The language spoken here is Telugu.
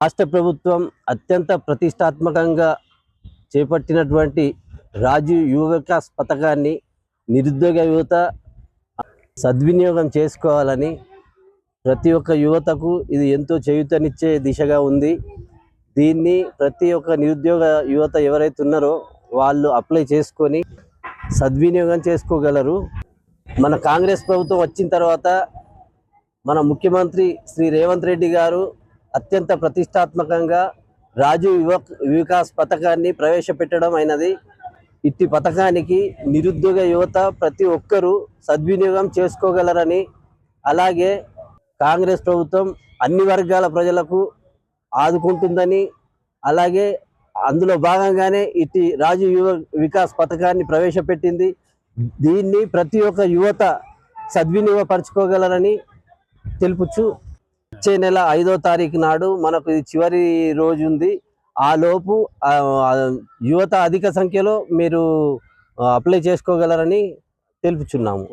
రాష్ట్ర ప్రభుత్వం అత్యంత ప్రతిష్టాత్మకంగా చేపట్టినటువంటి రాజీవ్ యువ వికాస్ పథకాన్ని నిరుద్యోగ యువత సద్వినియోగం చేసుకోవాలని ప్రతి ఒక్క యువతకు ఇది ఎంతో చేయూతనిచ్చే దిశగా ఉంది. దీన్ని ప్రతి ఒక్క నిరుద్యోగ యువత ఎవరైతే ఉన్నారో వాళ్ళు అప్లై చేసుకొని సద్వినియోగం చేసుకోగలరు. మన కాంగ్రెస్ ప్రభుత్వం వచ్చిన తర్వాత మన ముఖ్యమంత్రి శ్రీ రేవంత్ రెడ్డి గారు అత్యంత ప్రతిష్టాత్మకంగా రాజీవ్ యువ వికాస్ పథకాన్ని ప్రవేశపెట్టడం అయినది. ఇట్టి పథకానికి నిరుద్యోగ యువత ప్రతి ఒక్కరూ సద్వినియోగం చేసుకోగలరని, అలాగే కాంగ్రెస్ ప్రభుత్వం అన్ని వర్గాల ప్రజలకు ఆదుకుంటుందని, అలాగే అందులో భాగంగానే ఇట్టి రాజీవ్ యువ వికాస్ పథకాన్ని ప్రవేశపెట్టింది. దీన్ని ప్రతి ఒక్క యువత సద్వినియోగపరచుకోగలరని తెలుపుచు వచ్చే నెల 5వ తారీఖు నాడు మనకు ఇది చివరి రోజు ఉంది. ఆ లోపు యువత అధిక సంఖ్యలో మీరు అప్లై చేసుకోగలరని తెలుపుచున్నాము.